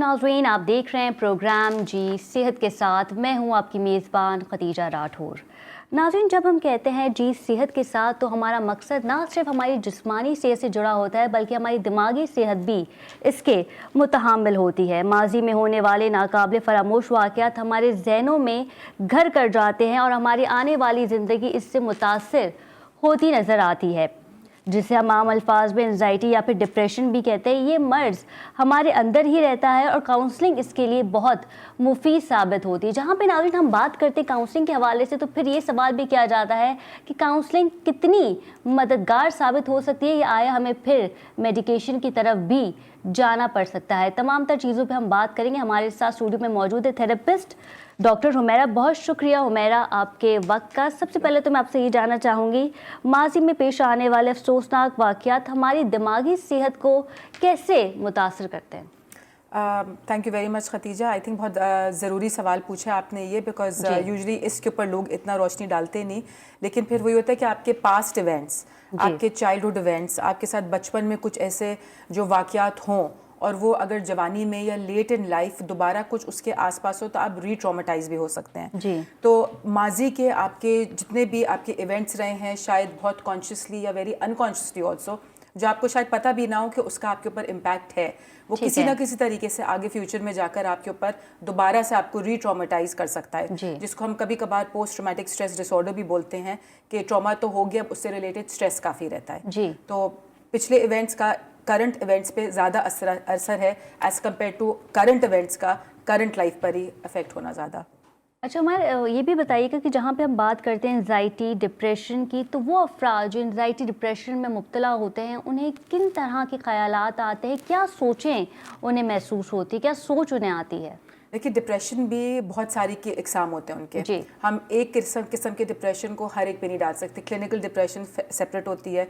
नाज़रीन, आप देख रहे हैं प्रोग्राम जी सेहत के साथ। मैं हूं आपकी मेज़बान खतीजा राठौर। नाज़रीन, जब हम कहते हैं जी सेहत के साथ तो हमारा मकसद ना सिर्फ हमारी जिस्मानी सेहत से जुड़ा होता है बल्कि हमारी दिमागी सेहत भी इसके मुतहामिल होती है। माजी में होने वाले नाकाबिल फरामोश वाक़यात हमारे ज़हनों में घर कर जाते हैं और हमारी आने वाली ज़िंदगी इससे मुतासिर होती नज़र आती है, जिसे हम आम अल्फाज में एंजाइटी या फिर डिप्रेशन भी कहते हैं। ये मर्ज़ हमारे अंदर ही रहता है और काउंसलिंग इसके लिए बहुत मुफीद साबित होती है। जहाँ पे नाज़रीन हम बात करते हैं काउंसलिंग के हवाले से, तो फिर ये सवाल भी किया जाता है कि काउंसलिंग कितनी मददगार साबित हो सकती है या आया हमें फिर मेडिकेशन की तरफ भी जाना पड़ सकता है। तमाम तर चीज़ों पे हम बात करेंगे। हमारे साथ स्टूडियो में मौजूद है थेरेपिस्ट डॉक्टर हुमैरा। बहुत शुक्रिया हुमैरा आपके वक्त का। सबसे पहले तो मैं आपसे ये जानना चाहूँगी, माजी में पेश आने वाले अफसोसनाक वाक़यात हमारी दिमागी सेहत को कैसे मुतासर करते हैं? Thank you very much Khatija. I think बहुत ज़रूरी सवाल पूछा आपने ये, बिकॉज यूजुअली इसके ऊपर लोग इतना रोशनी डालते नहीं, लेकिन फिर वही होता है कि आपके पास्ट इवेंट्स, आपके चाइल्डहुड इवेंट्स, आपके साथ बचपन में कुछ ऐसे जो वाक़यात हों और वो अगर जवानी में या लेट इन लाइफ दोबारा कुछ उसके आसपास हो तो आप री-ट्रॉमेटाइज भी हो सकते हैं जी। तो माजी के आपके जितने भी आपके इवेंट्स रहे हैं, शायद बहुत कॉन्शियसली या वेरी अनकॉन्शियसली ऑल्सो, जो आपको शायद पता भी ना हो कि उसका आपके ऊपर इम्पैक्ट है, वो किसी ना किसी तरीके से आगे फ्यूचर में जाकर आपके ऊपर दोबारा से आपको री-ट्रॉमेटाइज कर सकता है, जिसको हम कभी कभार पोस्ट ट्रॉमेटिक स्ट्रेस डिसऑर्डर भी बोलते हैं कि ट्रॉमा तो हो गया, उससे रिलेटेड स्ट्रेस काफ़ी रहता है जी। तो पिछले इवेंट्स का करंट इवेंट्स पे ज़्यादा असर है as compare to current events का करंट लाइफ पर ही इफेक्ट होना ज़्यादा। अच्छा, हमारे ये भी बताइएगा कि जहाँ पे हम बात करते हैं एंजाइटी डिप्रेशन की, तो वो अफराद जो एंजाइटी डिप्रेशन में मुब्तला होते हैं उन्हें किन तरह के ख्यालात आते हैं, क्या सोचें उन्हें महसूस होती है, क्या सोच उन्हें आती है? देखिए, डिप्रेशन भी बहुत सारी के इकसाम होते हैं उनके। हम एक किस्म के डिप्रेशन को हर एक पे नहीं डाल सकते। क्लिनिकल डिप्रेशन सेपरेट होती है,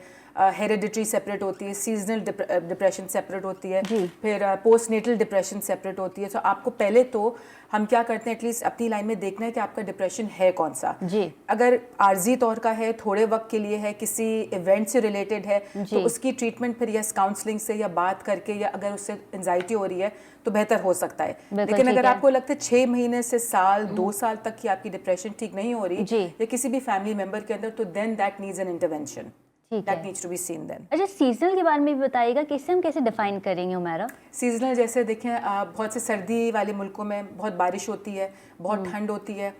हेरिडिटरी सेपरेट होती है, सीजनल डिप्रेशन सेपरेट होती है, फिर पोस्ट नेटल डिप्रेशन सेपरेट होती है। तो आपको पहले तो हम क्या करते हैं, एटलीस्ट अपनी लाइन में देखना है कि आपका डिप्रेशन है कौन सा जी। अगर आर्जी तौर का है, थोड़े वक्त के लिए है, किसी इवेंट से रिलेटेड है, तो उसकी ट्रीटमेंट फिर यस काउंसलिंग से या बात करके, या अगर उससे एंजाइटी हो रही है तो बेहतर हो सकता है। लेकिन अगर आपको लगता है 6 महीने से साल 2 साल तक की आपकी डिप्रेशन ठीक नहीं हो रही या किसी भी फैमिली मेंबर के अंदर, तो then that needs an intervention, that needs to be seen then. अच्छा, सीजनल के बारे में भी बताइएगा कि इसे हम कैसे डिफाइन करेंगे हुमैरा? सीजनल जैसे देखें, बहुत से सर्दी वाले मुल्कों में बहुत बारिश होती है, बहुत ठंड होती है,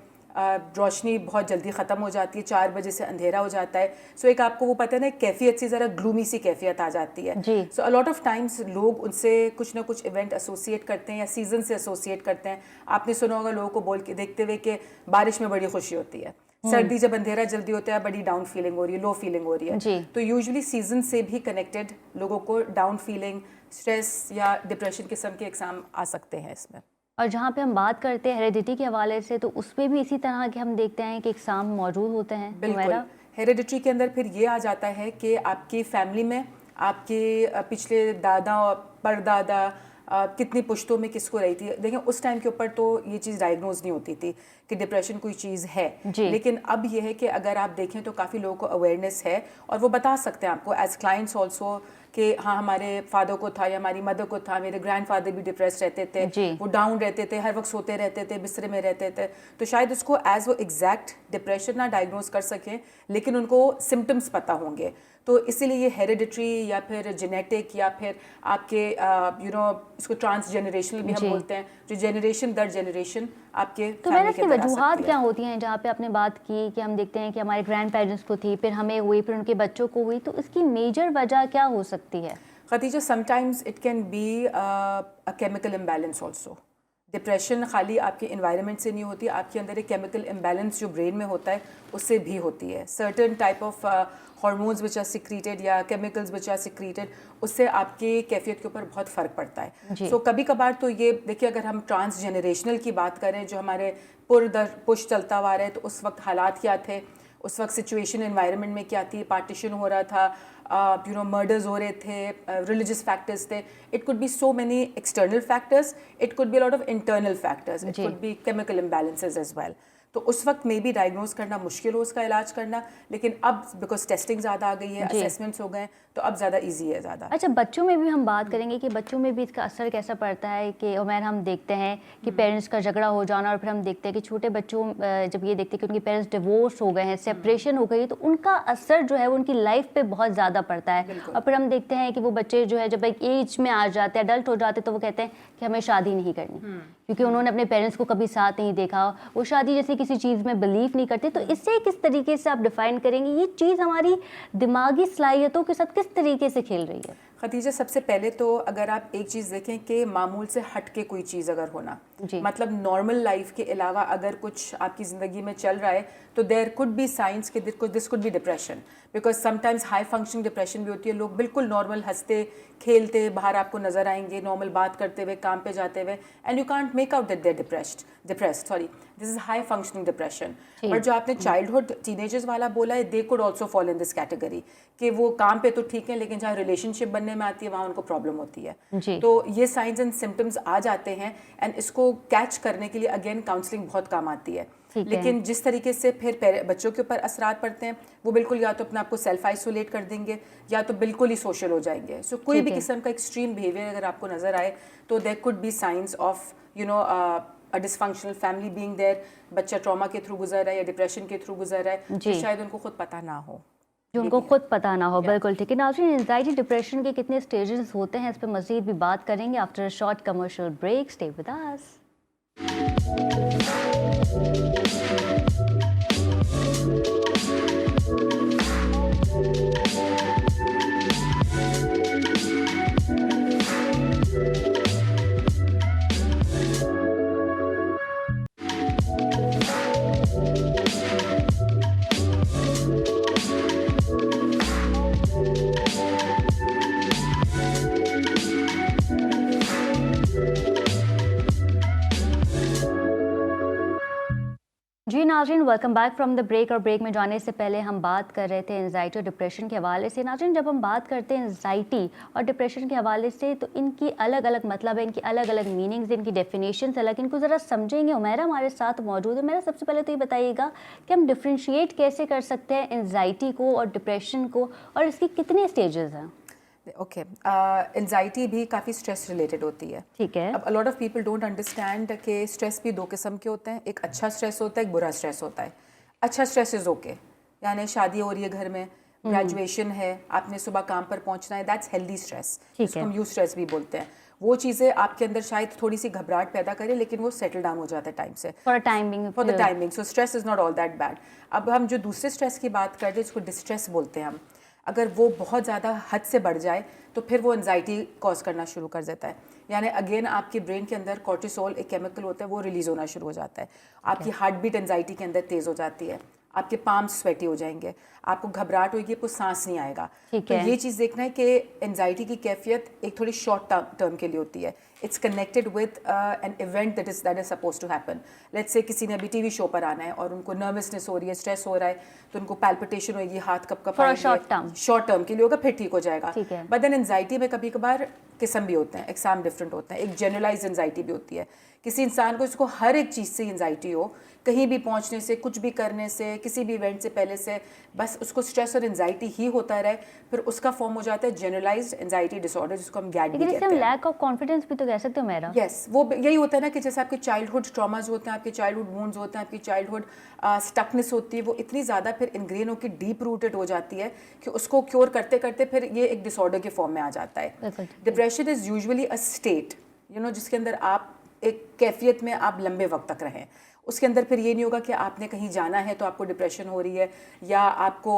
रोशनी बहुत जल्दी ख़त्म हो जाती है, 4 बजे से अंधेरा हो जाता है। सो एक आपको वो पता है ना, कैफियत सी ज़रा ग्लूमी सी कैफियत आ जाती है। सो अ लॉट ऑफ टाइम्स लोग उनसे कुछ ना कुछ इवेंट एसोसिएट करते हैं या सीजन से एसोसिएट करते हैं। आपने सुना होगा लोगों को बोल के देखते हुए कि बारिश में बड़ी खुशी होती है, सर्दी जब अंधेरा जल्दी होता है बड़ी डाउन फीलिंग हो रही है, लो फीलिंग हो रही है। तो यूजुअली सीजन से भी कनेक्टेड लोगों को डाउन फीलिंग, स्ट्रेस या डिप्रेशन किस्म के एग्जाम आ सकते हैं इसमें। और जहाँ पे हम बात करते हैं हेरिडिटी के हवाले से, तो उसमें भी इसी तरह के हम देखते हैं कि एग्जाम मौजूद होते हैं। बिल्कुल, हेरिडिटी के अंदर फिर ये आ जाता है कि आपकी फैमिली में आपके पिछले दादा और परदादा कितनी पुश्तों में किसको रही थी। देखें, उस टाइम के ऊपर तो ये चीज़ डायग्नोज नहीं होती थी कि डिप्रेशन कोई चीज़ है, लेकिन अब ये है कि अगर आप देखें तो काफ़ी लोगों को अवेयरनेस है और वो बता सकते हैं आपको एज क्लाइंट्स ऑल्सो कि हाँ, हमारे फादर को था या हमारी मदर को था, मेरे ग्रैंडफादर भी डिप्रेस रहते थे, वो डाउन रहते थे, हर वक्त सोते रहते थे, बिस्तरे में रहते थे। तो शायद उसको एज वो एग्जैक्ट डिप्रेशन ना डायग्नोज कर सकें, लेकिन उनको सिम्टम्स पता होंगे। तो इसीलिए ये हेरिडिटरी या फिर जेनेटिक या फिर आपके इसको ट्रांस जनरेशनल भी हम बोलते हैं, जो जनरेशन दर जनरेशन आपके तो मैंने इसकी वजूहात क्या होती हैं, जहाँ पे आपने बात की कि हम देखते हैं कि हमारे ग्रैंड पेरेंट्स को थी, फिर हमें हुई, फिर उनके बच्चों को हुई, तो इसकी मेजर वजह क्या हो सकती है? Khatija, sometimes it can be a chemical imbalance also. Depression खाली आपके इन्वायरमेंट से नहीं होती, आपके अंदर एक केमिकल इम्बैलेंस जो ब्रेन में होता है उससे भी होती है। Certain type of hormones which are secreted या केमिकल्स विच आर सिक्रीटेड, उससे आपकी कैफियत के ऊपर बहुत फ़र्क पड़ता है। सो कभी कभार तो ये देखिए, अगर हम ट्रांस जनरेशनल की बात करें, जो हमारे पुर दर पुश चलता हुआ रहा है, तो उस वक्त हालात क्या थे, उस वक्त सिचुएशन एनवायरनमेंट में क्या थी, पार्टीशन हो रहा था, मर्डर्स हो रहे थे, रिलीजियस फैक्टर्स थे। It could be so many external factors, it could be a lot of internal factors, it could be chemical imbalances as well. तो उस वक्त मे भी डायग्नोज करना मुश्किल हो उसका इलाज करना, लेकिन अब बिकॉज टेस्टिंग ज़्यादा आ गई है, असेसमेंट्स हो गए हैं, तो अब ज़्यादा ईजी है ज़्यादा। अच्छा, बच्चों में भी हम बात करेंगे कि बच्चों में भी इसका असर कैसा पड़ता है कि उमैर हम देखते हैं कि पेरेंट्स का झगड़ा हो जाना, और फिर हम देखते हैं कि छोटे बच्चों जब ये देखते हैं कि उनके पेरेंट्स डिवोर्स हो गए हैं, सेपरेशन हो गई है, तो उनका असर जो है वो उनकी लाइफ पे बहुत ज़्यादा पड़ता है। और फिर हम देखते हैं कि वो बच्चे जो है जब एक एज में आ जाते हैं, अडल्ट हो जाते हैं, तो वो कहते हैं कि हमें शादी नहीं करनी, क्योंकि उन्होंने अपने पेरेंट्स को कभी साथ नहीं देखा, वो शादी जैसी किसी चीज़ में बिलीव नहीं करते। तो इससे किस तरीके से आप डिफाइन करेंगे ये चीज़ हमारी दिमागी सलाहियतों के साथ किस तरीके से खेल रही है? खदीजा, सबसे पहले तो अगर आप एक चीज़ देखें कि मामूल से हट के कोई चीज़ अगर होना, मतलब नॉर्मल लाइफ के अलावा अगर कुछ आपकी ज़िंदगी में चल रहा है, तो देयर कुड बी साइंस कि this could B depression, because sometimes high functioning depression भी होती है। लोग बिल्कुल नॉर्मल हंसते खेलते बाहर आपको नजर आएंगे, नॉर्मल बात करते हुए, काम पे जाते हुए, and you can't make out that they're depressed sorry, this is high functioning depression. But जो आपने चाइल्डहुड टीनेजर्स वाला बोला है, they could also fall in this category, कि वो काम पे तो ठीक है, लेकिन जहाँ रिलेशनशिप बनने में आती है वहाँ उनको प्रॉब्लम होती है। तो ये साइंस एंड सिम्टम्स आ जाते हैं, एंड इसको कैच करने के लिए अगेन काउंसलिंग बहुत काम आती है। लेकिन जिस तरीके से फिर बच्चों के ऊपर असरात पड़ते हैं, वो बिल्कुल या तो अपने आप को सेल्फ आइसोलेट कर देंगे, या तो बिल्कुल ही सोशल हो जाएंगे। सो कोई भी किस्म का एक्सट्रीम बिहेवियर अगर आपको नजर आए, तो there could be signs of a dysfunctional family being there. बच्चा ट्रॉमा के थ्रू गुजर रहा है या डिप्रेशन के थ्रू गुजर रहा है, तो शायद उनको खुद पता ना हो, जो उनको खुद पता ना हो। बिल्कुल ठीक है नाज़रीन, एंजाइटी डिप्रेशन के कितने स्टेजेस होते हैं, इस पर मज़ीद भी बात करेंगे after a short commercial break. Stay with us. जी नाज़रीन, welcome back from the break. और ब्रेक में जाने से पहले हम बात कर रहे थे एंजाइटी और डिप्रेशन के हवाले से। नाज़रीन, जब हम बात करते हैं एंजाइटी और डिप्रेशन के हवाले से, तो इनकी अलग अलग मतलब है, इनकी अलग अलग मीनिंग्स, इनकी डेफिनेशंस अलग, इनको ज़रा समझेंगे। उमैरा हमारे साथ मौजूद है। मेरा सबसे पहले तो ये बताइएगा कि हम डिफ्रेंशिएट कैसे कर सकते हैं एंजाइटी को और डिप्रेशन को, और इसकी कितने स्टेजेस हैं? ओके, एंजाइटी भी काफ़ी स्ट्रेस रिलेटेड होती है। ठीक है। अब अ lot of people don't understand कि स्ट्रेस भी दो किस्म के होते हैं। एक अच्छा स्ट्रेस होता है, एक बुरा स्ट्रेस होता है। अच्छा स्ट्रेस इज़ ओके, यानी शादी हो रही है घर में, ग्रेजुएशन है, आपने सुबह काम पर पहुंचना है, दैट्स हेल्दी स्ट्रेस, जिसको हम यू स्ट्रेस भी बोलते हैं। वो चीज़ें आपके अंदर शायद थोड़ी सी घबराहट पैदा करे, लेकिन वो सेटल डाउन हो जाता है टाइम से, for the timing. So stress is not all that bad. अब हम जो दूसरे स्ट्रेस की बात कर रहे हैं, इसको डिस्ट्रेस बोलते हैं हम। अगर वो बहुत ज़्यादा हद से बढ़ जाए, तो फिर वो एंजाइटी कॉज करना शुरू कर देता है। यानी अगेन आपके ब्रेन के अंदर कॉर्टिसोल एक केमिकल होता है, वो रिलीज़ होना शुरू हो जाता है। आपकी हार्ट बीट एंजाइटी के अंदर तेज़ हो जाती है, आपके पाम्स स्वेटी हो जाएंगे, आपको घबराहट होगी, आपको सांस नहीं आएगा। तो ये चीज़ देखना है कि एंजाइटी की कैफियत एक थोड़ी शॉर्ट टर्म के लिए होती है। It's connected with an event that is suppose to happen. Let's say किसी ने अभी टीवी शो पर आना है और उनको नर्वसनेस हो रही है, स्ट्रेस हो रहा है, तो उनको पैल्पिटेशन होगी, हाथ कप शॉर्ट टर्म के लिए होगा, फिर ठीक हो जाएगा। बट देन एंजाइटी में कभी कभार किस्म भी होते हैं, एग्जाम डिफरेंट होते हैं। एक जनरलाइज एंजाइटी भी होती है। किसी इंसान को इसको हर एक चीज़ से एंजाइटी हो, कहीं भी पहुंचने से, कुछ भी करने से, किसी भी इवेंट से पहले से, बस उसको स्ट्रेस और एंजाइटी ही होता रहे, फिर उसका फॉर्म हो जाता है जनरलाइज्ड एंजाइटी डिसऑर्डर, जिसको हम गैड भी कहते हैं। लैक ऑफ कॉन्फिडेंस भी तो कह सकते हो मेरा। यस, वो यही होता है ना कि जैसे आपके चाइल्डहुड ट्रॉमाज होते हैं, आपके चाइल्डहुड वुंड्स होते हैं, आपकी चाइल्डहुड स्टकनेस होती है, वो इतनी ज़्यादा फिर इनग्रेन होकर डीप रूटेड हो जाती है कि उसको क्योर करते करते फिर ये एक डिसऑर्डर के फॉर्म में आ जाता है। Depression is usually a state, जिसके अंदर आप एक कैफियत में आप लंबे वक्त तक रहें। उसके अंदर फिर ये नहीं होगा कि आपने कहीं जाना है तो आपको डिप्रेशन हो रही है, या आपको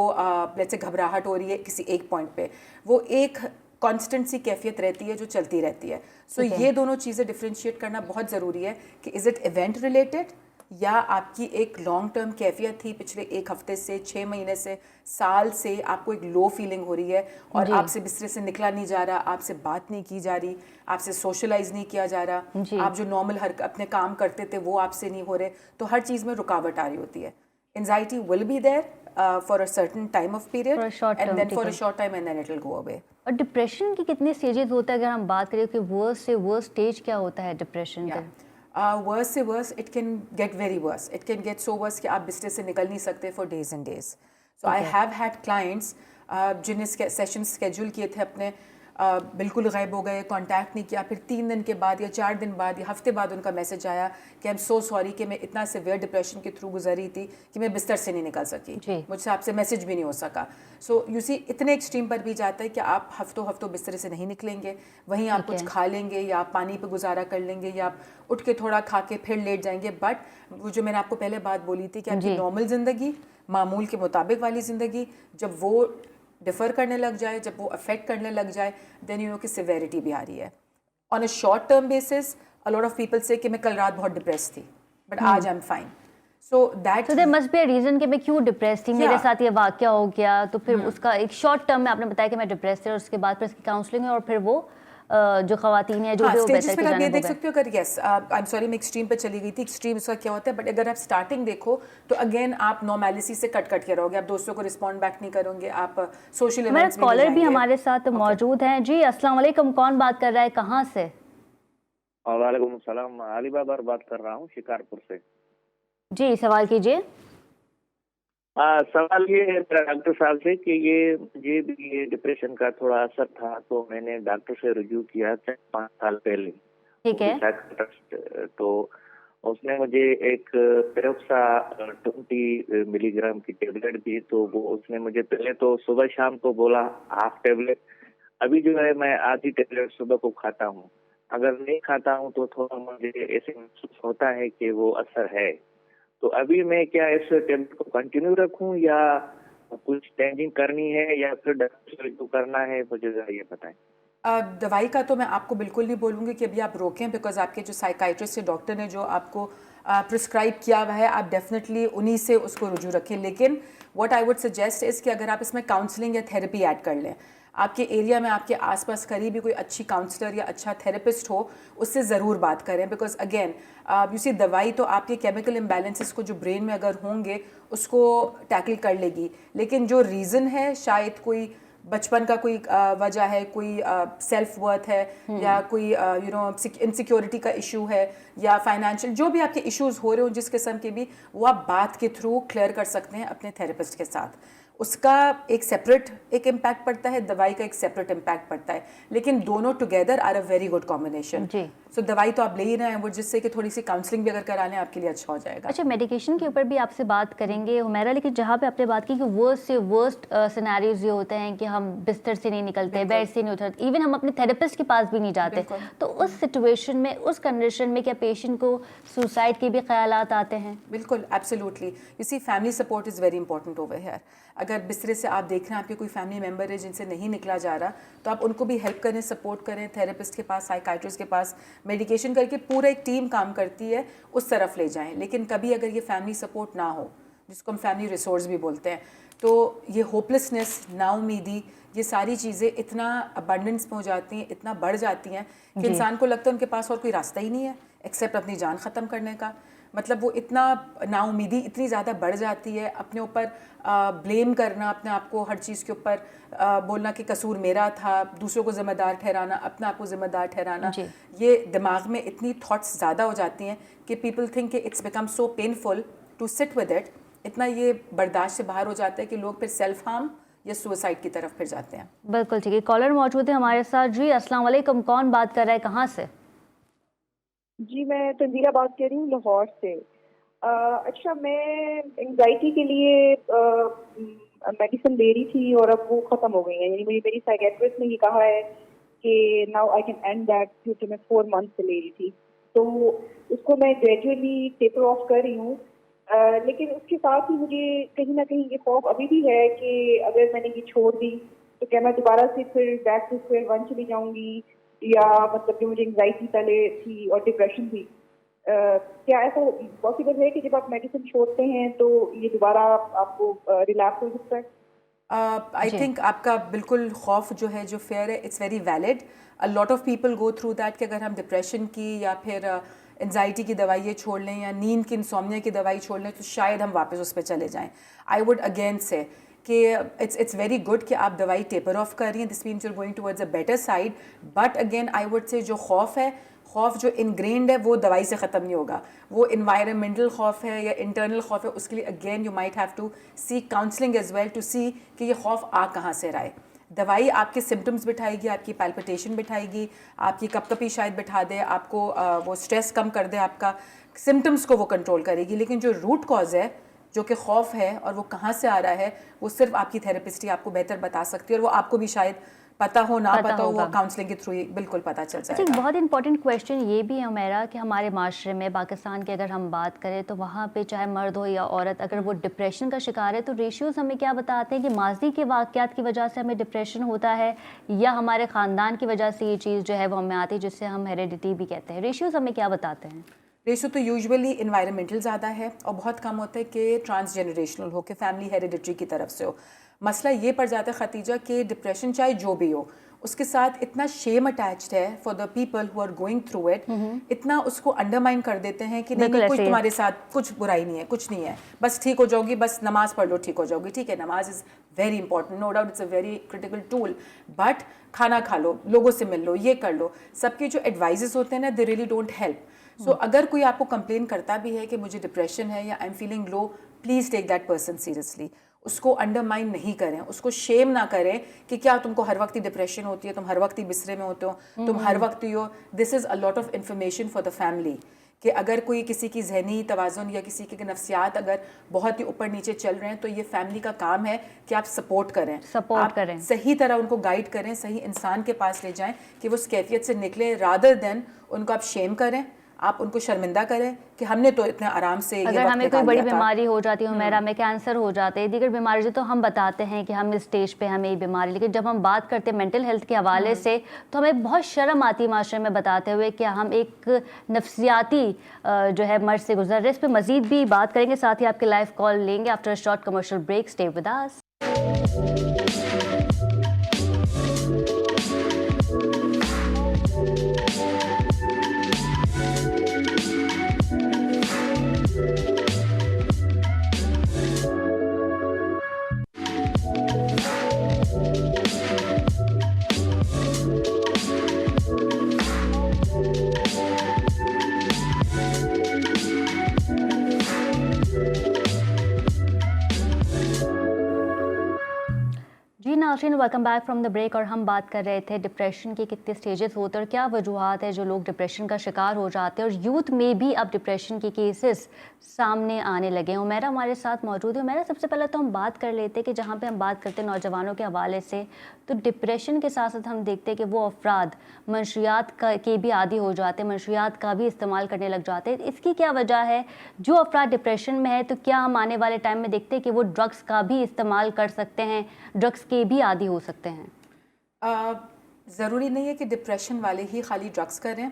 लेट्स से घबराहट हो रही है किसी एक पॉइंट पे। वो एक कांस्टेंट सी कैफियत रहती है जो चलती रहती है। सो ये दोनों चीज़ें डिफ्रेंशिएट करना बहुत ज़रूरी है कि इज़ इट इवेंट रिलेटेड, या आपकी एक लॉन्ग टर्म कैफियत थी पिछले एक हफ्ते से, 6 महीने से, साल से, आपको एक लो फीलिंग हो रही है और आपसे बिस्तर से निकला नहीं जा रहा, आपसे बात नहीं की जा रही, आपसे सोशलाइज नहीं किया जा रहा, आप जो नॉर्मल अपने काम करते थे वो आपसे नहीं हो रहे, तो हर चीज़ में रुकावट आ रही होती है। Anxiety will be there for a certain time of period, and then for a short time, and then it will go away. और डिप्रेशन के कितने स्टेजेस होता है? अगर हम बात करें कि वर्स्ट से वर्स्ट स्टेज क्या होता है डिप्रेशन का? वर्स से worse it can get very worse, it can get so worse कि आप बिस्तर से निकल नहीं सकते for days and days. So I have had clients जिन्हें सेशन स्केड्यूल किए थे अपने, बिल्कुल गायब हो गए, कांटेक्ट नहीं किया, फिर 3 दिन के बाद या 4 दिन बाद या हफ्ते बाद उनका मैसेज आया कि आई एम सो सॉरी कि मैं इतना सिवियर डिप्रेशन के थ्रू गुजर रही थी कि मैं बिस्तर से नहीं निकल सकी, मुझसे आपसे मैसेज भी नहीं हो सका. सो यू सी इतने एक्सट्रीम पर भी जाता है कि आप हफ्तों हफ्तों बिस्तर से नहीं निकलेंगे, वहीं आप कुछ खा लेंगे या आप पानी पे गुजारा कर लेंगे या आप उठ के थोड़ा खा के फिर लेट जाएंगे. बट वो जो मैंने आपको पहले बात बोली थी कि आपकी नॉर्मल ज़िंदगी, मामूल के मुताबिक वाली ज़िंदगी, जब वो डिफ़र करने लग जाए, जब वो अफेक्ट करने लग जाए, देन यू नो कि सिवेरिटी भी आ रही है. On a short term basis a lot of people से कि मैं कल रात बहुत डिप्रेस थी बट आज I am fine. So there must be a reason कि मैं क्यों डिप्रेस थी, मेरे साथ ये वाकया हो गया, तो फिर उसका एक शॉर्ट टर्म में आपने बताया कि मैं डिप्रेस थी और उसके बाद फिर इसकी काउंसलिंग है और फिर वो जो खवातीन है जो भी वो बेहतर की आप ये देख सकते हो. अगर यस आई एम सॉरी मैं एक्सट्रीम पे चली गई थी, एक्सट्रीम इसका क्या होता है, बट अगर आप स्टार्टिंग देखो तो अगेन आप नॉर्मेलिटी से कट के रहोगे, आप दोस्तों को रिस्पॉन्ड बैक नहीं करोगे, आप सोशल इवेंट्स में कॉलर भी हमारे साथ मौजूद हैं. जी अस्सलाम वालेकुम, कौन बात कर रहा है, कहाँ से? वालेकुम सलाम, अली बाबर बात कर रहा हूँ शिकारपुर से. जी सवाल कीजिए. सवाल ये है मेरा डॉक्टर साहब से कि मुझे भी ये डिप्रेशन का थोड़ा असर था, तो मैंने डॉक्टर से रुजू किया 5 साल पहले. ठीक है. तो उसने मुझे एक पेरोक्सा 20 मिलीग्राम की टेबलेट दी. तो वो उसने मुझे पहले तो सुबह शाम को बोला हाफ टेबलेट. अभी जो है मैं आधी टेबलेट सुबह को खाता हूँ. अगर नहीं खाता हूँ तो थोड़ा मुझे ऐसे महसूस होता है कि वो असर है. तो अभी मैं क्या इस टेबलेट को कंटिन्यू रखूं या कुछ चेंजिंग करनी है या फिर डॉक्टर से रिव्यू करना है, मुझे जरा ये बताएं. दवाई का तो मैं आपको बिल्कुल नहीं बोलूँगी कि अभी आप रोकें, बिकॉज आपके जो साइकाइट्रिस्ट या डॉक्टर ने जो आपको प्रिस्क्राइब किया हुआ है आप डेफिनेटली उन्हीं से उसको रुजू रखें. लेकिन what I would suggest is कि अगर आप इसमें काउंसलिंग या थेरेपी ऐड कर लें, आपके एरिया में आपके आसपास करीब भी कोई अच्छी काउंसलर या अच्छा थेरेपिस्ट हो, उससे ज़रूर बात करें. बिकॉज अगेन यू सी दवाई तो आपके केमिकल इम्बैलेंसेस को जो ब्रेन में अगर होंगे उसको टैकल कर लेगी, लेकिन जो रीज़न है शायद कोई बचपन का कोई वजह है, कोई सेल्फ वर्थ है या कोई यू नो इनसिक्योरिटी का इशू है या फाइनेंशियल, जो भी आपके इश्यूज हो रहे हो जिस किस्म के भी, वो आप बात के थ्रू क्लियर कर सकते हैं अपने थेरेपिस्ट के साथ. उसका एक सेपरेट एक इम्पैक्ट पड़ता है, दवाई का एक सेपरेट इम्पैक्ट पड़ता है, लेकिन दोनों together are a very good combination. So दवाई तो आप ले ही रहे हैं, वो जिससे कि थोड़ी सी काउंसलिंग भी अगर करा लें आपके लिए अच्छा हो जाएगा. अच्छा, मेडिकेशन के ऊपर भी आपसे बात करेंगे हुमैरा, लेकिन जहाँ पे आपने बात की कि वर्स्ट से वर्स्ट सिनेरियोज ये होते हैं कि हम बिस्तर से नहीं निकलते, बेड से नहीं उठते, इवन हम अपने थेरेपिस्ट के पास भी नहीं जाते, तो उस सिचुएशन में, उस कंडीशन में क्या पेशेंट को सुसाइड के भी ख्यालात आते हैं? बिल्कुल, absolutely. You see family support is very important over here. अगर बिस्तरे से आप देख रहे हैं आपके कोई फैमिली मेम्बर है जिनसे नहीं निकला जा रहा, तो आप उनको भी हेल्प करें, सपोर्ट करें, थेरेपिस्ट के पास, साइकाइट्रिस्ट के पास, मेडिकेशन करके पूरा एक टीम काम करती है, उस तरफ ले जाएं. लेकिन कभी अगर ये फैमिली सपोर्ट ना हो, जिसको हम फैमिली रिसोर्स भी बोलते हैं, तो ये होपलेसनेस, नाउमीदी, ये सारी चीज़ें इतना अबंडेंस में हो जाती हैं, इतना बढ़ जाती हैं कि इंसान को लगता है उनके पास और कोई रास्ता ही नहीं है एक्सेप्ट अपनी जान ख़त्म करने का. मतलब वो इतना नाउमीदी इतनी ज़्यादा बढ़ जाती है, अपने ऊपर ब्लेम करना, अपने आप को हर चीज़ के ऊपर बोलना कि कसूर मेरा था, दूसरों को ज़िम्मेदार ठहराना, अपने आप को ज़िम्मेदार ठहराना, ये दिमाग में इतनी थॉट्स ज़्यादा हो जाती हैं कि पीपल थिंक कि it's become so painful to sit with it. इतना ये बर्दाश्त से बाहर हो जाता है कि लोग फिर सेल्फ हार्म या सुसाइड की तरफ फिर जाते हैं. बिल्कुल ठीक है. कॉलर मौजूद है हमारे साथ. जी अस्सलाम वालेकुम, कौन बात कर रहा है, कहाँ से? जी मैं तंजीला बात कर रही हूँ लाहौर से. अच्छा, मैं एंजाइटी के लिए मेडिसिन ले रही थी और अब वो ख़त्म हो गई है. यानी मेरी साइकेट्रिस्ट ने ये कहा है कि now I can and that, क्योंकि मैं 4 मंथ से ले रही थी, तो उसको मैं ग्रेजुअली टेपर ऑफ कर रही हूँ. लेकिन उसके साथ ही मुझे कहीं ना कहीं ये खौफ अभी भी है कि अगर मैंने ये छोड़ दी तो क्या मैं दोबारा से फिर बैक टू स्क्वायर वन चली जाऊँगी, या मतलब जो मुझे एंजाइटी पहले थी और डिप्रेशन थी, क्या ऐसा पॉसिबल है कि जब आप मेडिसिन छोड़ते हैं तो ये दोबारा आपको रिलैप्स हो सकता है? आई थिंक आपका बिल्कुल खौफ जो है, जो फेयर है, it's very valid. A lot of people go through that कि अगर हम डिप्रेशन की या फिर एंजाइटी की दवाइयाँ छोड़ लें या नींद की, इंसोम्निया की दवाई छोड़ लें तो शायद हम वापस उस पर चले जाएं. आई वुड अगेन से कि इट्स वेरी गुड कि आप दवाई टेपर ऑफ कर रही हैं, this means you are going towards a better side. But again I would say जो खौफ है, खौफ जो इनग्रेन्ड है वो दवाई से ख़त्म नहीं होगा, वो इन्वायरमेंटल खौफ है या इंटरनल खौफ है, उसके लिए again you might have to see counselling as well to see कि ये खौफ आ कहाँ से रहा है। दवाई आपके सिम्टम्स बिठाएगी, आपकी पैल्पिटेशन बिठाएगी, आपकी कपकपी शायद बिठा दे, आपको वो स्ट्रेस कम कर दे, आपका सिम्टम्स को वो कंट्रोल करेगी, लेकिन जो रूट कॉज है जो कि खौफ है और वो कहाँ से आ रहा है वो सिर्फ आपकी थेरेपिस्ट ही आपको बेहतर बता सकती है, और वो आपको भी शायद पता हो ना पता हो, वो काउंसलिंग के थ्रू ही बिल्कुल पता चल जाएगा। अच्छा, बहुत इंपॉर्टेंट क्वेश्चन ये भी है मेरा कि हमारे माशरे में, पाकिस्तान की अगर हम बात करें तो वहाँ पे चाहे मर्द हो या औरत, अगर वो डिप्रेशन का शिकार है तो रेशियोज हमें क्या बताते हैं कि माजी के वाक़यात की वजह से हमें डिप्रेशन होता है या हमारे ख़ानदान की वजह से ये चीज़ जो है वो हमें आती है, जिससे हम हेरिडिटी भी कहते हैं। रेशियोज हमें क्या बताते हैं? रेशो तो यूजुअली इन्वायरमेंटल ज़्यादा है और बहुत कम होता है कि ट्रांसजेनरेशनल हो, कि फैमिली हेरिडिटरी की तरफ से हो। मसला ये पड़ जाता है खतीजा कि डिप्रेशन चाहे जो भी हो, उसके साथ इतना शेम अटैच्ड है for the people who are going through it, इतना उसको अंडरमाइन कर देते हैं कि नहीं कुछ तुम्हारे साथ कुछ बुराई नहीं है, कुछ नहीं है, बस ठीक हो जाओगी, बस नमाज पढ़ लो ठीक हो जाओगी। ठीक है, namaz is very important, no doubt it's a very critical tool, but खाना खा लो, लोगों से मिल लो, ये कर लो, सबके जो एडवाइजेस होते हैं ना दे रियली डोंट हेल्प। सो अगर कोई आपको कंप्लेन करता भी है कि मुझे डिप्रेशन है या I am feeling low, please take that person seriously. उसको अंडरमाइन नहीं करें, उसको शेम ना करें कि क्या तुमको हर वक्त ही डिप्रेशन होती है, तुम हर वक्त ही बिस्तरे में होते हो, तुम हर वक्त ही हो। This is a lot of information for the family कि अगर कोई किसी की जहनी तवाज़ुन या किसी के नफ्सियात अगर बहुत ही ऊपर नीचे चल रहे हैं तो ये फैमिली का काम है कि आप सपोर्ट करें, सही तरह उनको गाइड करें, सही इंसान के पास ले जाएं कि वो उस कैफियत से निकले, रादर देन उनको आप शेम करें, आप उनको शर्मिंदा करें कि हमने तो इतने आराम से अगर हमें कोई बड़ी बीमारी हो जाती है, मेरा में कैंसर हो जाते हैं, दीगर बीमारी जो, तो हम बताते हैं कि हम इस स्टेज पे हमें ये बीमारी, लेकिन जब हम बात करते हैं मेंटल हेल्थ के हवाले से तो हमें बहुत शर्म आती है माशरे में बताते हुए कि हम एक नफ्सियाती जो है मर्ज से गुजर रहे। इस पर मजीद भी बात करेंगे, साथ ही आपके लाइव कॉल लेंगे after a short commercial break. Stay with us. जी नाज़रीन, welcome back from the break. और हम बात कर रहे थे डिप्रेशन के कितने स्टेजेस होते हैं और क्या वजूहत है जो लोग डिप्रेशन का शिकार हो जाते हैं, और यूथ में भी अब डिप्रेशन के केसेस सामने आने लगे हैं। उमेरा हमारे साथ मौजूद है। उमेरा, सबसे पहले तो हम बात कर लेते हैं कि जहाँ पे हम बात करते हैं नौजवानों के हवाले से, तो डिप्रेशन के साथ साथ हम देखते हैं कि वो अफराद मंशियात के भी आदी हो जाते हैं, मंशियात का भी इस्तेमाल करने लग जाते हैं। इसकी क्या वजह है? जो अफराद डिप्रेशन में है तो क्या हम आने वाले टाइम में देखते हैं कि वो ड्रग्स का भी इस्तेमाल कर सकते हैं, ड्रग्स के भी आदी हो सकते हैं? ज़रूरी नहीं है कि डिप्रेशन वाले ही खाली ड्रग्स करें,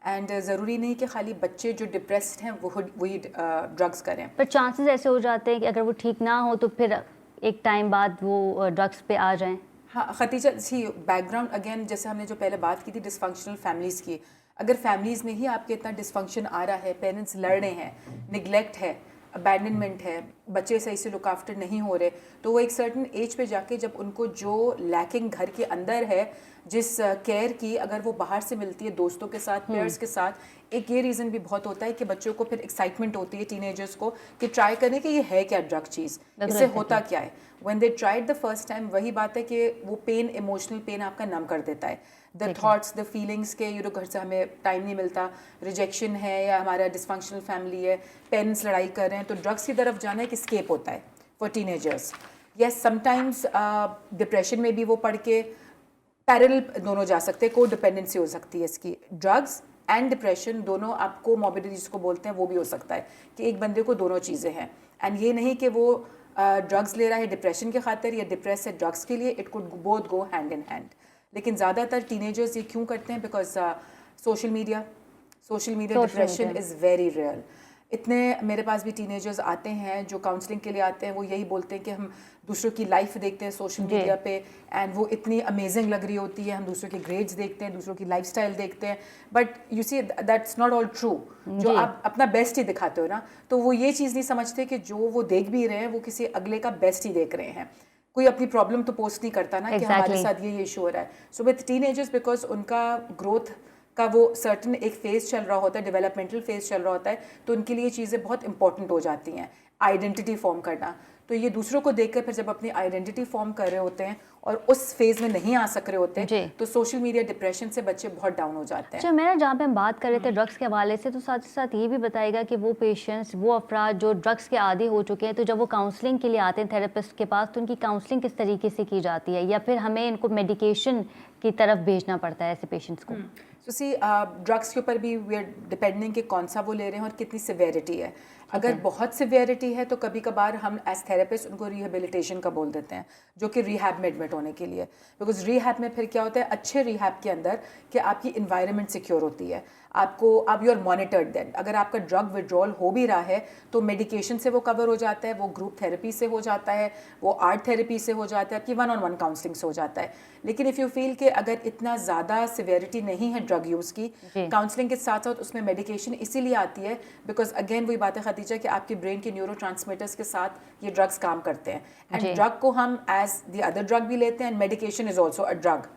एंड ज़रूरी नहीं कि खाली बच्चे जो डिप्रेस्ड हैं वो वही ड्रग्स करें। पर चांसेस ऐसे हो जाते हैं कि अगर वो ठीक ना हो तो फिर एक टाइम बाद वो ड्रग्स पे आ जाएं। हाँ खतीजा, सी बैकग्राउंड अगेन जैसे हमने जो पहले बात की थी डिसफंक्शनल फैमिलीज़ की, अगर फैमिलीज़ में ही आपके इतना डिसफंक्शन आ रहा है, पेरेंट्स लड़ रहे हैं, निगलेक्ट है, अबैंडनमेंट है, बच्चे सही से लुक आफ्टर नहीं हो रहे, तो वो एक सर्टन एज पे जाके जब उनको जो लैकिंग घर के अंदर है, जिस केयर की, अगर वो बाहर से मिलती है दोस्तों के साथ, पेयर्स के साथ, एक ये रीज़न भी बहुत होता है कि बच्चों को फिर एक्साइटमेंट होती है टीनेजर्स को कि ट्राई करें कि ये है क्या ड्रग चीज़, इससे होता क्या है। When they tried the first time, वही बात है कि वो पेन, इमोशनल पेन आपका नम कर देता है, द थॉट्स, द फीलिंग्स के घर से हमें टाइम नहीं मिलता, रिजेक्शन है या हमारा डिसफंक्शनल फैमिली है, पेरेंट्स लड़ाई कर रहे हैं, तो ड्रग्स की तरफ जाना एक स्केप होता है for teenagers. Yes, sometimes depression में भी वो पढ़ के पैरेलल दोनों जा सकते हैं, को डिपेंडेंसी हो सकती है इसकी, ड्रग्स एंड डिप्रेशन दोनों आपको मॉर्बिडिटी जिसको बोलते हैं वो भी हो सकता है कि एक बंदे को दोनों चीज़ें हैं, एंड ये नहीं कि वो ड्रग्स ले रहा है डिप्रेशन के खातिर या डिप्रेस है ड्रग्स के लिए, it could both go hand in hand. लेकिन ज़्यादातर टीनेजर्स ये क्यों करते हैं? Because social media depression is very real. इतने मेरे पास भी टीनेजर्स आते हैं जो काउंसलिंग के लिए आते हैं, वो यही बोलते हैं कि हम दूसरों की लाइफ देखते हैं सोशल मीडिया पे, एंड वो इतनी अमेजिंग लग रही होती है, हम दूसरों के ग्रेड्स देखते हैं, दूसरों की लाइफस्टाइल देखते हैं, but you see that's not all true. जो आप अपना बेस्ट ही दिखाते हो ना, तो वो ये चीज़ नहीं समझते कि जो वो देख भी रहे हैं वो किसी अगले का बेस्ट ही देख रहे हैं। कोई अपनी प्रॉब्लम तो पोस्ट नहीं करता ना कि हमारे साथ ये इशू हो रहा है। सो विद टीनेजर्स, बिकॉज उनका ग्रोथ का वो सर्टन एक फेज चल रहा होता है, डेवलपमेंटल फेज चल रहा होता है, तो उनके लिए चीज़ें बहुत इंपॉर्टेंट हो जाती हैं। आइडेंटिटी फॉर्म करना, तो ये दूसरों को देखकर फिर जब अपनी आइडेंटिटी फॉर्म कर रहे होते हैं और उस फेज में नहीं आ सक रहे होते, तो सोशल मीडिया डिप्रेशन से बच्चे बहुत डाउन हो जाते हैं। अच्छा, मेरा जहाँ पे हम बात कर रहे थे ड्रग्स के हवाले से, तो साथ ही साथ ये भी बताएगा कि वो पेशेंट्स, वो अफराद जो ड्रग्स के आदी हो चुके हैं, तो जब वो काउंसलिंग के लिए आते हैं थेरेपिस्ट के पास, तो उनकी काउंसलिंग किस तरीके से की जाती है, या फिर हमें इनको मेडिकेशन की तरफ भेजना पड़ता है ऐसे पेशेंट्स को? तो सी ड्रग्स के ऊपर भी वी आर डिपेंडिंग कि कौन सा वो ले रहे हैं और कितनी सिवियरिटी है। अगर बहुत सिवियरिटी है तो कभी कभार हम एज थेरेपिस्ट उनको रिहेबिलिटेशन का बोल देते हैं, जो कि रिहैब में एडमिट होने के लिए। बिकॉज रिहैब में फिर क्या होता है, अच्छे रिहैब के अंदर कि आपकी इन्वायरमेंट सिक्योर होती है, आप यू आर मॉनिटर्ड। देन अगर आपका ड्रग विड्रॉल हो भी रहा है तो मेडिकेशन से वो कवर हो जाता है, वो ग्रुप थेरेपी से हो जाता है, वो आर्ट थेरेपी से हो जाता है, आपकी 1-on-1 काउंसलिंग से हो जाता है। लेकिन इफ़ यू फील कि अगर इतना ज़्यादा सिवियरिटी नहीं है ड्रग यूज़ की, काउंसलिंग के साथ साथ उसमें मेडिकेशन इसीलिए आती है बिकॉज अगेन वही बात है खदीजा कि आपके ब्रेन के न्यूरोट्रांसमीटर्स के साथ ये ड्रग्स काम करते हैं, एंड ड्रग को हम एज द अदर ड्रग भी लेते हैं, and medication is also a drug.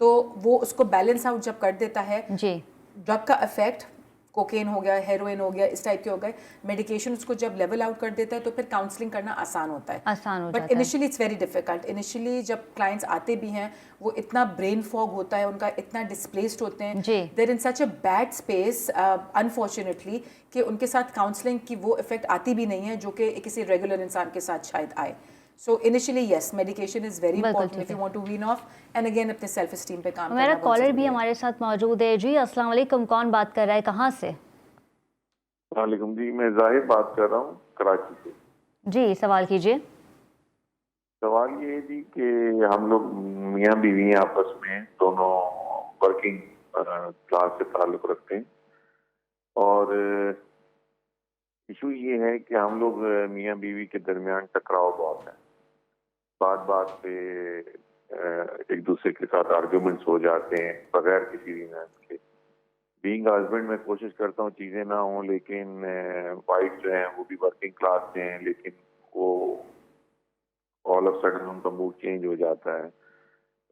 तो वो उसको बैलेंस आउट जब कर देता है, ड्रग का इफेक्ट कोकेन हो गया, हेरोइन हो गया, इस टाइप के हो गए, मेडिकेशन उसको जब लेवल आउट कर देता है तो फिर काउंसलिंग करना आसान होता है। But initially it's very difficult. Initially जब क्लाइंट्स आते भी हैं वो इतना ब्रेन फॉग होता है उनका, इतना डिस्प्लेस्ड होते हैं, they're in such a bad space unfortunately, कि उनके साथ काउंसलिंग की वो इफेक्ट आती भी नहीं है जो कि किसी रेगुलर इंसान के साथ शायद आए। So initially yes, medication is very important if you want to wean off, and again अपने self esteem पे काम करना। मेरा कॉलर भी हमारे साथ मौजूद है। जी अस्सलाम वालेकुम, कौन बात कर रहा है, कहाँ से? वालेकुम जी, मैं जाहिर बात कर रहा हूँ कराची से। जी सवाल कीजिए। सवाल ये है जी कि हम लोग मियाँ बीवी हैं, आपस में दोनों वर्किंग क्लास से ताल्लुक रखते हैं, और इशू ये है कि हम लोग मियाँ बीवी के दरमियान टकराव बहुत है, बात पे एक दूसरे के साथ आर्ग्यूमेंट्स हो जाते हैं बगैर किसी रीजन के। बीइंग हस्बैंड मैं कोशिश करता हूँ चीज़ें ना हों, लेकिन वाइफ जो है वो भी वर्किंग क्लास से हैं, लेकिन वो ऑल ऑफ सडन उनका मूड चेंज हो जाता है।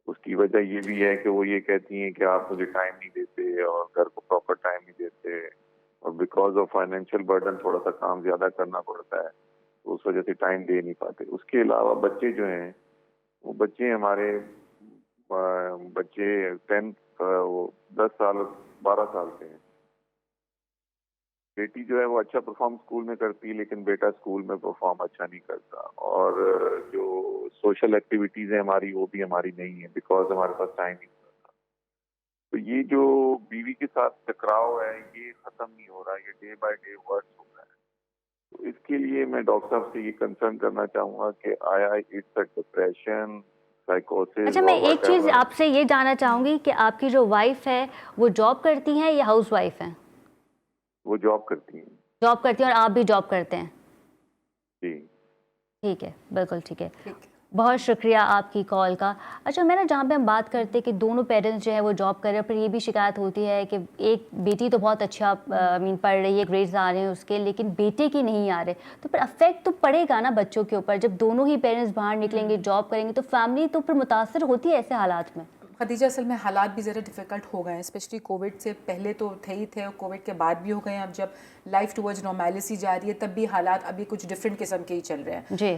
उसकी वजह ये भी है कि वो ये कहती हैं कि आप मुझे टाइम नहीं देते और घर को प्रॉपर टाइम नहीं देते, और बिकॉज ऑफ फाइनेंशियल बर्डन थोड़ा सा काम ज़्यादा करना पड़ता है, तो उस वजह से टाइम दे नहीं पाते। उसके अलावा बच्चे जो हैं वो बच्चे हमारे बच्चे 10 साल 12 साल के हैं। बेटी जो है वो अच्छा परफॉर्म स्कूल में करती है, लेकिन बेटा स्कूल में परफॉर्म अच्छा नहीं करता, और जो सोशल एक्टिविटीज है हमारी वो भी हमारी नहीं है बिकॉज हमारे पास टाइम नहीं होता। तो ये जो बीवी के साथ टकराव है ये खत्म नहीं हो रहा, ये डे बाय डे वर्स हो रहा है। तो इसके लिए मैं डॉक्टर साहब से ये कंसर्न करना चाहूंगा कि आया इट्स अ डिप्रेशन, साइकोसिस। अच्छा, मैं एक चीज़ आपसे ये जानना चाहूँगी कि आपकी जो वाइफ है वो जॉब करती हैं या हाउस वाइफ हैं? वो जॉब करती हैं। जॉब करती हैं और आप भी जॉब करते हैं? जी ठीक है, बिल्कुल ठीक है। बहुत शुक्रिया आपकी कॉल का। अच्छा, मेरा जहाँ पे हम बात करते हैं कि दोनों पेरेंट्स जो है वो जॉब कर रहे हैं, पर ये भी शिकायत होती है कि एक बेटी तो बहुत अच्छा पढ़ रही है, ग्रेड्स आ रहे हैं उसके, लेकिन बेटे की नहीं आ रहे, तो फिर अफेक्ट तो पड़ेगा ना बच्चों के ऊपर। जब दोनों ही पेरेंट्स बाहर निकलेंगे, जॉब करेंगे, तो फैमिली तो फिर मुतासर होती है ऐसे हालात में। खदीजा, असल में हालात भी ज़रा डिफ़िकल्ट हो गए हैं, स्पेशली कोविड से पहले तो थे ही थे और कोविड के बाद भी हो गए हैं। अब जब लाइफ टुवर्ड्स नॉर्मेलिटी जा रही है तब भी हालात अभी कुछ डिफरेंट किस्म के ही चल रहे हैं। जी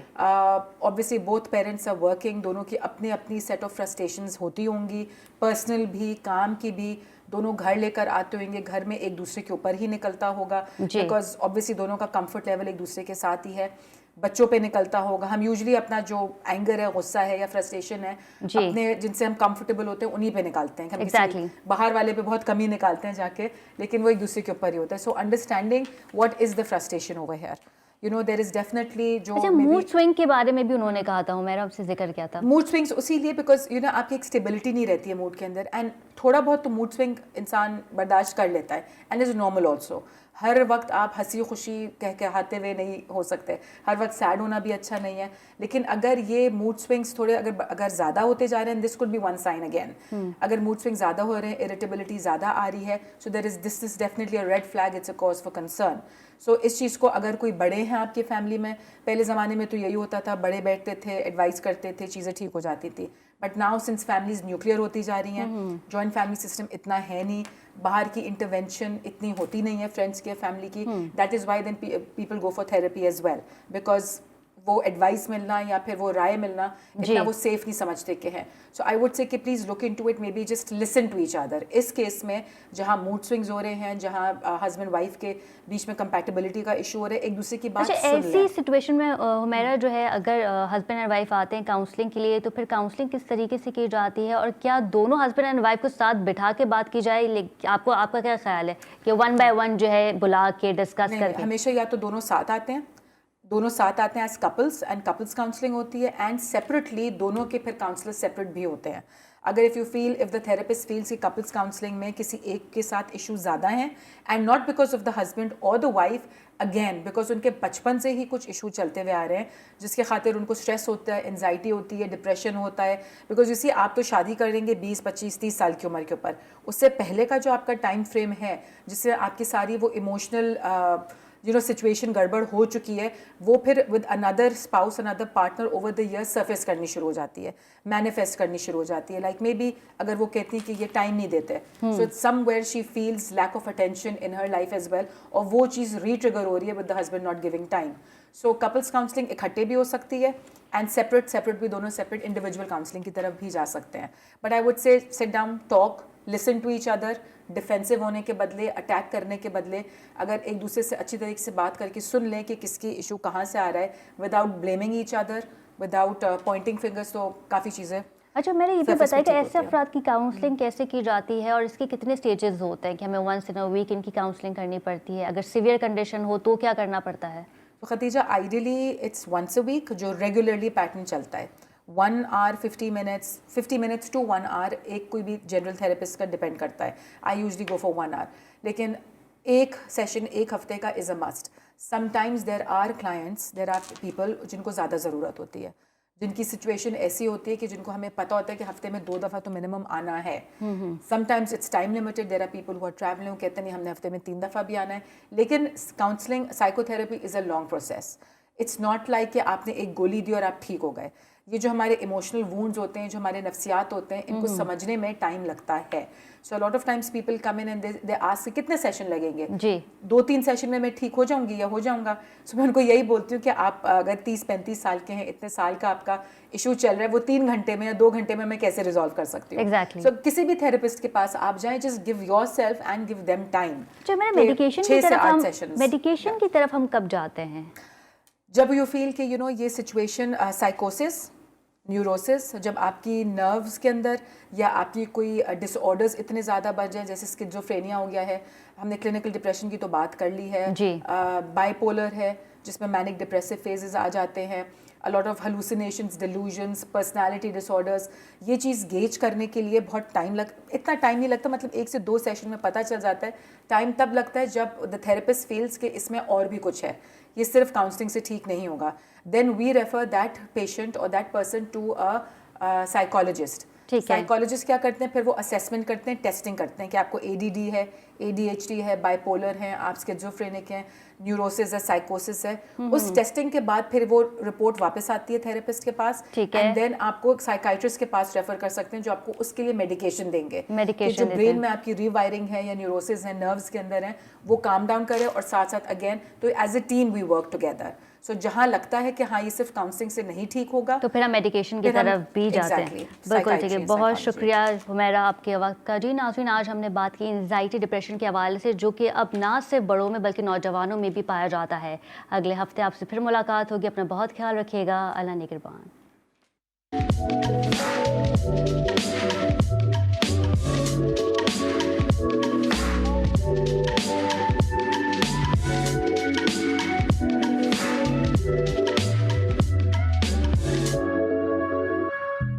obviously both parents are working, दोनों की अपनी अपनी सेट ऑफ फ्रस्ट्रेशंस होती होंगी, पर्सनल भी, काम की भी। दोनों घर लेकर आते होंगे, घर में एक दूसरे के ऊपर ही निकलता होगा बिकॉज ऑब्वियसली दोनों का कंफर्ट लेवल एक दूसरे के साथ ही है। बच्चों पे निकलता होगा। हम यूजुअली अपना जो एंगर है, गुस्सा है या फ्रस्ट्रेशन है, अपने जिनसे हम कंफर्टेबल होते हैं उन्हीं पे निकालते हैं। हम किसी बाहर वाले पे बहुत कम ही निकालते हैं जाके, लेकिन वो एक दूसरे के ऊपर ही होता है। So understanding what is the frustration over here, you know, there is definitely जो मूड स्विंग के बारे में भी उन्होंने कहा था, मेरा आपसे जिक्र किया था। मूड स्विंग्स इसीलिए बिकॉज यू नो आपकी एक स्टेबिलिटी नहीं रहती है मूड के अंदर, एंड थोड़ा बहुत तो मूड स्विंग इंसान बर्दाश्त कर लेता है, एंड इज नॉर्मल ऑल्सो। हर वक्त आप हंसी खुशी कह के आते हुए नहीं हो सकते, हर वक्त सैड होना भी अच्छा नहीं है। लेकिन अगर ये मूड स्विंग्स थोड़े अगर ज़्यादा होते जा रहे हैं, this could be one sign again. अगर मूड स्विंग ज़्यादा हो रहे हैं, इरिटेबिलिटी ज़्यादा आ रही है, so there is this is definitely a red flag, it's a cause for concern. So इस चीज़ को अगर कोई बड़े हैं आपके फैमिली में, पहले ज़माने में तो यही होता था, बड़े बैठते थे, एडवाइस करते थे, चीज़ें ठीक हो जाती थी। But now since families nuclear होती जा रही हैं, जॉइंट फैमिली सिस्टम इतना है नहीं, बाहर की इंटरवेंशन इतनी होती नहीं है फ्रेंड्स के, फैमिली की, that is why then people go for therapy as well, because वो एडवाइस मिलना या फिर वो राय मिलना इतना वो सेफ नहीं समझते कि है। सो आई वुड से कि please look into it, maybe just listen to each other. इस केस में जहाँ मूड स्विंग्स हो रहे हैं, जहाँ हस्बैंड वाइफ के बीच में कंपैटिबिलिटी का इशू हो रहा है, एक दूसरे की बात अच्छा, सुन ऐसी लें। सिचुएशन में हुमैरा जो है, अगर हस्बैंड एंड वाइफ आते हैं काउंसलिंग के लिए, तो फिर काउंसलिंग किस तरीके से की जाती है, और क्या दोनों हस्बैंड एंड वाइफ को साथ बिठा के बात की जाए? आपका क्या ख्याल है कि वन बाय वन जो है बुला के डिस्कस नहीं, करके? हमेशा या तो दोनों साथ आते हैं, दोनों साथ आते हैं as couples, and couples counselling होती है, एंड सेपरेटली दोनों के फिर काउंसलर सेपरेट भी होते हैं। अगर इफ़ द थेरेपिस्ट फील्स कि कपल्स काउंसलिंग में किसी एक के साथ इशू ज़्यादा हैं, and not because of the husband और द वाइफ, अगेन बिकॉज उनके बचपन से ही कुछ इशू चलते हुए आ रहे हैं, जिसके खातिर उनको स्ट्रेस होता है, एंजाइटी होती है, डिप्रेशन होता है। बिकॉज इसी आप तो शादी करेंगे 20, 25, 30 साल की उम्र के ऊपर, उससे पहले का जो आपका टाइम फ्रेम है, जिससे आपकी सारी वो इमोशनल सिचुएशन गड़बड़ हो चुकी है, वो फिर with another spouse, another partner over the year surface करनी शुरू हो जाती है, मैनिफेस्ट करनी शुरू हो जाती है। लाइक मे बी अगर वो कहती है कि ये टाइम नहीं देते, so it's somewhere she feels lack of attention in her life as well, और वो चीज़ रीट्रिगर हो रही है with the husband not giving time. So couples counselling इकट्ठे भी हो सकती है, एंड सेपरेट भी, दोनों सेपरेट इंडिविजुअल काउंसलिंग की तरफ भी जा सकते हैं। But I would say sit down, talk, listen to each other, defensive होने के बदले, अटैक करने के बदले, अगर एक दूसरे से अच्छी तरीके से बात करके सुन लें कि किसकी इशू कहाँ से आ रहा है, without blaming each other, without Poynting fingers, तो काफ़ी चीज़ें। अच्छा, मैंने ये भी surface बताया पे कि ठीक ऐसे होती है। अफराद की काउंसलिंग कैसे की जाती है, और इसके कितने स्टेजेस होते हैं कि हमें वंस इन अ वीक इनकी काउंसलिंग करनी पड़ती है? अगर सीवियर कंडीशन हो तो क्या करना पड़ता है? तो Khatija, ideally it's once a week, जो रेगुलरली पैटर्न चलता है, 1 आवर 50 मिनट्स टू 1 आवर, एक कोई भी जनरल थेरेपिस्ट का डिपेंड करता है। I usually go for 1 hour, लेकिन एक सेशन एक हफ्ते का is a must. Sometimes there are people जिनको ज़्यादा ज़रूरत होती है, जिनकी सिचुएशन ऐसी होती है कि जिनको हमें पता होता है कि हफ्ते में 2 दफ़ा तो मिनिमम आना है। Sometimes it's time limited, there are people who are travelling, वो कहते हैं नहीं हमने हफ्ते में 3 दफ़ा भी आना है। लेकिन counselling, psychotherapy is a long process. It's not like कि आपने एक गोली दी और आप ठीक हो गए। ये जो हमारे इमोशनल वूंड्स होते हैं, जो हमारे नफ्सियात होते हैं, इनको समझने में टाइम लगता है। So lot of times people come in and they ask कितने सेशन लगेंगे? जी, 2-3 सेशन में मैं ठीक हो जाऊंगी या हो जाऊंगा। सो मैं उनको यही बोलती हूँ कि आप अगर 30-35 साल के हैं, इतने साल का आपका इशू चल रहा है, वो 3 घंटे में या 2 घंटे में मैं कैसे रिजॉल्व कर सकती हूँ? Exactly. सो किसी भी थेरेपिस्ट के पास आप जाएं, just give your self and give them time. जो मैंने मेडिकेशन की 6 से तरफ 8 हम सेशंस। मेडिकेशन की तरफ हम कब जाते हैं? जब यू फील कि ये सिचुएशन साइकोसिस, न्यूरोसिस, जब आपकी नर्व्स के अंदर या आपकी कोई डिसऑर्डर्स इतने ज़्यादा बढ़ जाए, जैसे स्किज़ोफ्रेनिया हो गया है, हमने क्लिनिकल डिप्रेशन की तो बात कर ली है, जी। बाइपोलर है जिसमें मैनिक डिप्रेसिव फेजेस आ जाते हैं, अ lot of hallucinations, delusions, personality disorders. ये चीज़ गेज करने के लिए बहुत इतना टाइम नहीं लगता, मतलब 1 से 2 सेशन में पता चल जाता है। टाइम तब लगता है जब द थेरेपिस्ट फील्स कि इसमें और भी कुछ है, ये सिर्फ काउंसलिंग से ठीक नहीं होगा। Then we refer that patient और that person to a psychologist. ठीक है। साइकोलॉजिस्ट क्या करते हैं, फिर वो असेसमेंट करते हैं, टेस्टिंग करते हैं कि आपको ADD है, ADHD है, बाइपोलर है, आप स्किज़ोफ्रेनिक हैं, न्यूरोसिस है, साइकोसिस है। उस टेस्टिंग के बाद फिर वो रिपोर्ट वापस आती है थेरेपिस्ट के पास, ठीक है। एंड देन आपको साइकाइट्रिस्ट के पास रेफर कर सकते हैं, जो आपको उसके लिए मेडिकेशन देंगे। Medication कि जो देते ब्रेन हैं। में आपकी रीवायरिंग है या न्यूरोसिस है, नर्व्स के अंदर है, वो काम डाउन करे, और साथ साथ अगेन तो as a team we work together. So जहाँ लगता है कि हाँ ये सिर्फ काउंसलिंग से नहीं ठीक होगा, तो फिर हम मेडिकेशन की फिर हम- तरफ भी जाते हैं। Exactly. बिल्कुल ठीक है, Psychiatry, बहुत psychology. शुक्रिया हुमैरा आपके वक्त का। जी नाज़रीन, आज हमने बात की एंजाइटी डिप्रेशन के हवाले से, जो कि अब ना सिर्फ बड़ों में बल्कि नौजवानों में भी पाया जाता है। अगले हफ्ते आपसे फिर मुलाकात होगी, अपना बहुत ख्याल रखिएगा। अल्लाह निगहबान।